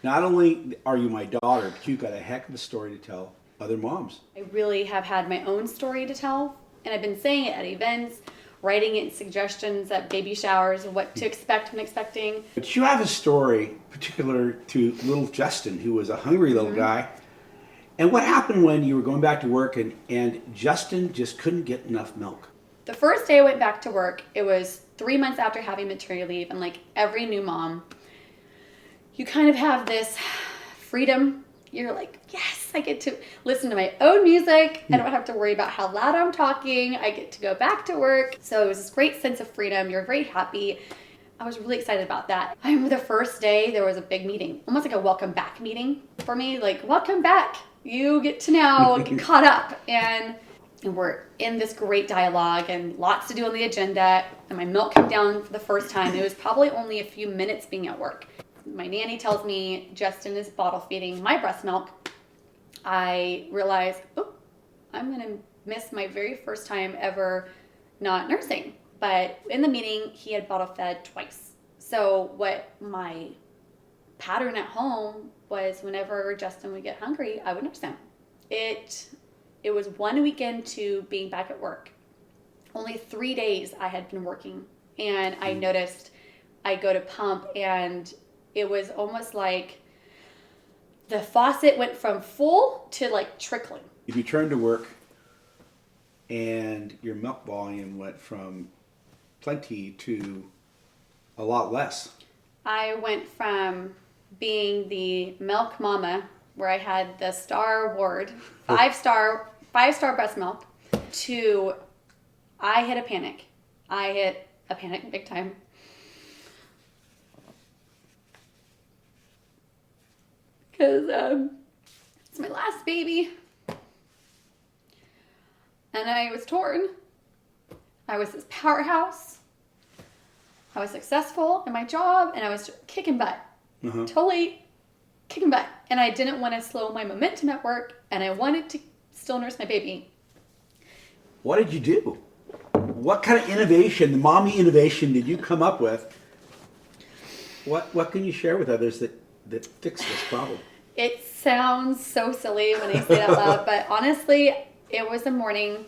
Not only are you my daughter, but you've got a heck of a story to tell other moms. I really have had my own story to tell, and I've been saying it at events, writing it in suggestions at baby showers, what to expect when expecting. But you have a story particular to little Justin, who was a hungry little guy. And what happened when you were going back to work and Justin just couldn't get enough milk? The first day I went back to work, it was 3 months after having maternity leave, and like every new mom, you kind of have this freedom. You're like, yes, I get to listen to my own music. I don't have to worry about how loud I'm talking. I get to go back to work. So it was this great sense of freedom. You're very happy. I was really excited about that. I remember the first day there was a big meeting, almost like a welcome back meeting for me. Like, welcome back. You get to now get caught up. And we're in this great dialogue and lots to do on the agenda. And my milk came down for the first time. It was probably only a few minutes being at work. My nanny tells me Justin is bottle feeding my breast milk. I realize, oh, I'm going to miss my very first time ever not nursing. But in the meeting, he had bottle fed twice. So what my pattern at home was, whenever Justin would get hungry, I would nurse him. It was 1 week into being back at work. Only 3 days I had been working, and I noticed I go to pump, and it was almost like the faucet went from full to like trickling. You returned to work and your milk volume went from plenty to a lot less. I went from being the milk mama, where I had the star award, five-star breast milk, to I hit a panic. I hit a panic big time. Because it's my last baby. And I was torn. I was this powerhouse. I was successful in my job, and I was kicking butt. Totally kicking butt. And I didn't want to slow my momentum at work, and I wanted to still nurse my baby. What did you do? What kind of innovation, the mommy innovation, did you come up with? What can you share with others that fix this problem? It sounds so silly when I say that out loud, but honestly, it was the morning.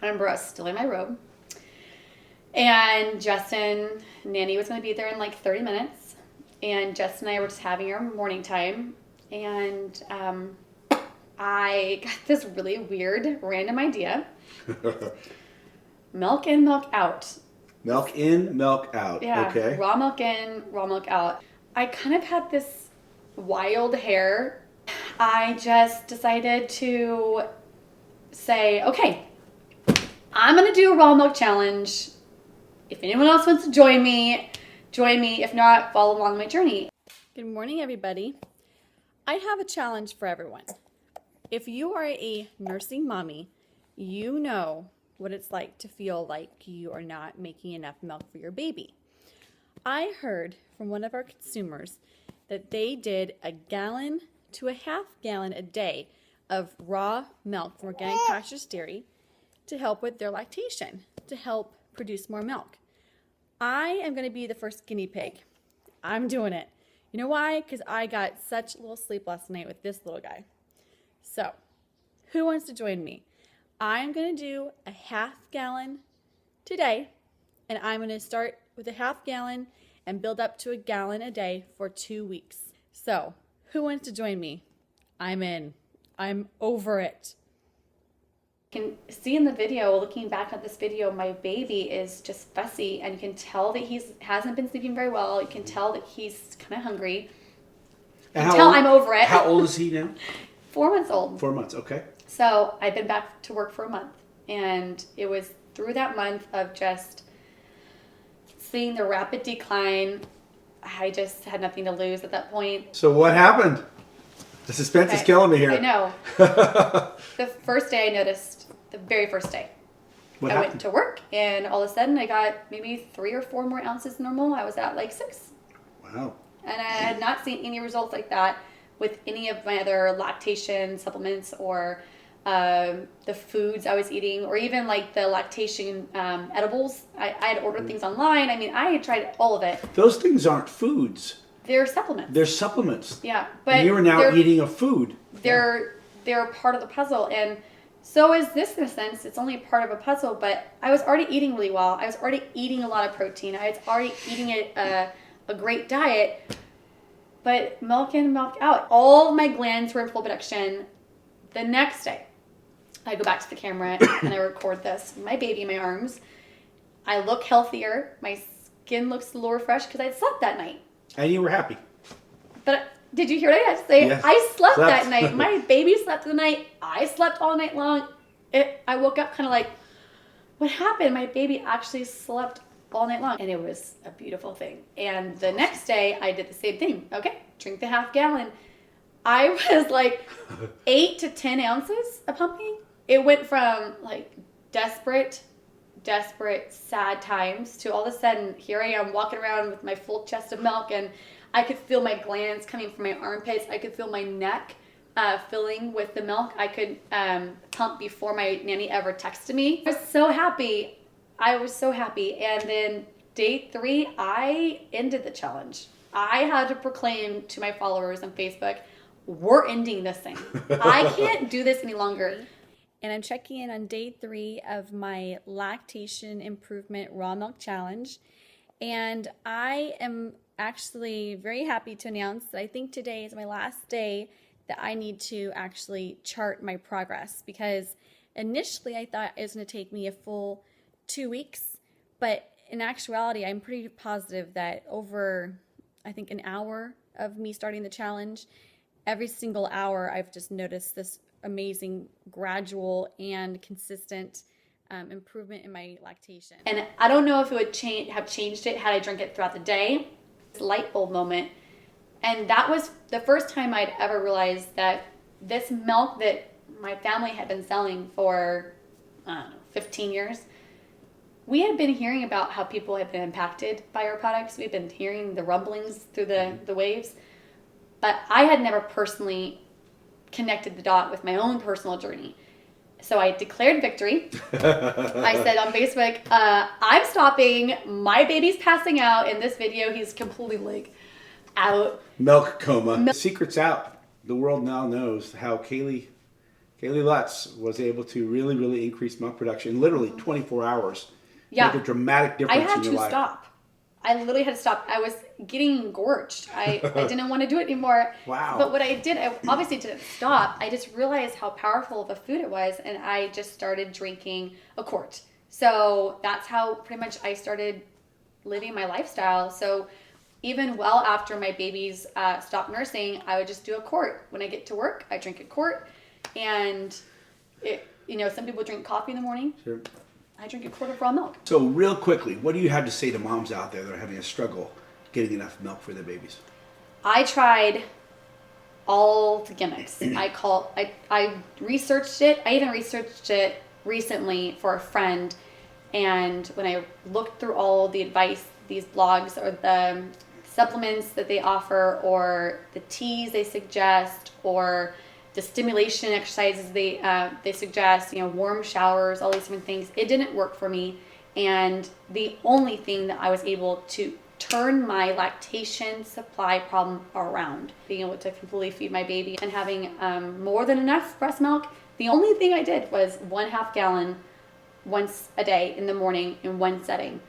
I remember I was still in my robe, and Justin, Nanny, was going to be there in like 30 minutes, and Justin and I were just having our morning time, and I got this really weird, random idea. Milk in, milk out. Milk in, milk out. Yeah. Okay. Raw milk in, raw milk out. I kind of had this wild hair. I just decided to say, okay, I'm going to do a raw milk challenge. If anyone else wants to join me, join me. If not, follow along my journey. Good morning, everybody. I have a challenge for everyone. If you are a nursing mommy, you know what it's like to feel like you are not making enough milk for your baby. I heard from one of our consumers that they did 1 gallon to a half gallon a day of raw milk from organic Pastures dairy to help with their lactation, to help produce more milk. I am going to be the first guinea pig. I'm doing it. You know why? Because I got such little sleep last night with this little guy. So, who wants to join me? I'm going to do a half gallon today, and I'm going to start with a half gallon and build up to 1 gallon a day for 2 weeks. So, who wants to join me? I'm in. I'm over it. You can see in the video, looking back at this video, my baby is just fussy, and you can tell that he hasn't been sleeping very well. You can tell that he's kind of hungry. You can tell I'm over it. How old is he now? 4 months old. 4 months, okay. So I've been back to work for a month, and it was through that month of just seeing the rapid decline. I just had nothing to lose at that point. So what happened? The suspense is killing me here. I know. The first day I noticed, the very first day, What I happened? went to work, and all of a sudden I got maybe 3 or 4 more ounces normal. I was at like 6. Wow. And I had not seen any results like that with any of my other lactation supplements or the foods I was eating, or even like the lactation edibles. I had ordered things online. I mean, I had tried all of it. Those things aren't foods. They're supplements. They're supplements. Yeah, but And you are now eating a food. They're part of the puzzle, and so is this in a sense. It's only part of a puzzle, but I was already eating really well. I was already eating a lot of protein. I was already eating a great diet, but milk in, milk out. All of my glands were in full production. The next day, I go back to the camera and I record this. My baby in my arms. I look healthier. My skin looks a little refreshed because I slept that night. And you were happy. But did you hear what I had to say? Yes. I slept that night. My baby slept the night. I slept all night long. I woke up kind of like, what happened? My baby actually slept all night long. And it was a beautiful thing. And the next day, I did the same thing. Okay, drink the half gallon. I was like 8 to 10 ounces of pumping. It went from like desperate, sad times to all of a sudden, here I am walking around with my full chest of milk, and I could feel my glands coming from my armpits. I could feel my neck filling with the milk. I could pump before my nanny ever texted me. I was so happy. And then day 3, I ended the challenge. I had to proclaim to my followers on Facebook, we're ending this thing. I can't do this any longer. And I'm checking in on day 3 of my lactation improvement raw milk challenge. And I am actually very happy to announce that I think today is my last day that I need to actually chart my progress, because initially I thought it was going to take me a full 2 weeks, but in actuality I'm pretty positive that over, I think, an hour of me starting the challenge, every single hour I've just noticed this amazing gradual and consistent improvement in my lactation. And I don't know if it would have changed it had I drank it throughout the day. Light bulb moment. And that was the first time I'd ever realized that this milk that my family had been selling for, 15 years, we had been hearing about how people had been impacted by our products. We've been hearing the rumblings through the waves, but I had never personally connected the dot with my own personal journey. So I declared victory. I said on Facebook, I'm stopping. My baby's passing out. In this video, he's completely like out. Milk coma. The secret's out. The world now knows how Kaylee Lutz was able to really, really increase milk production in literally 24 hours. Yeah. Make a dramatic difference in your life. I had to stop. I literally had to stop. I was getting engorged. I didn't want to do it anymore. Wow. But what I did, I obviously didn't stop. I just realized how powerful of a food it was, and I just started drinking a quart. So that's how pretty much I started living my lifestyle. So even well after my babies stopped nursing, I would just do a quart. When I get to work, I drink a quart. And, some people drink coffee in the morning. Sure. I drink a quart of raw milk. So real quickly, what do you have to say to moms out there that are having a struggle getting enough milk for their babies? I tried all the gimmicks. I researched it. I even researched it recently for a friend. And when I looked through all the advice, these blogs or the supplements that they offer, or the teas they suggest, or the stimulation exercises they suggest, warm showers, all these different things, it didn't work for me. And the only thing that I was able to turn my lactation supply problem around, being able to completely feed my baby and having more than enough breast milk, the only thing I did was 1/2 gallon once a day in the morning in one setting.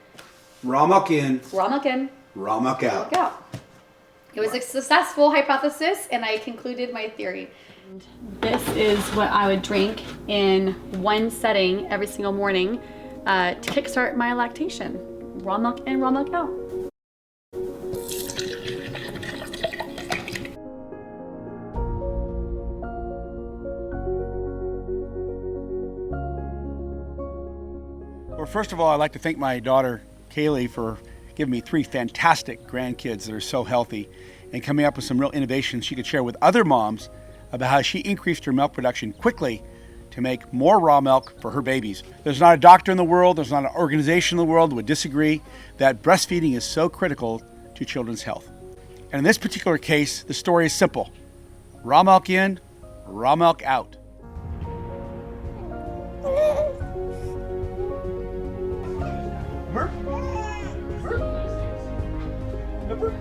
Raw milk in. Raw milk in. Raw milk out. Milk out. It was a successful hypothesis, and I concluded my theory. This is what I would drink in one setting every single morning to kickstart my lactation. Raw milk in, raw milk out. Well, first of all, I'd like to thank my daughter, Kaylee, for giving me 3 fantastic grandkids that are so healthy and coming up with some real innovations she could share with other moms about how she increased her milk production quickly to make more raw milk for her babies. There's not a doctor in the world, there's not an organization in the world that would disagree that breastfeeding is so critical to children's health. And in this particular case, the story is simple. Raw milk in, raw milk out. Remember?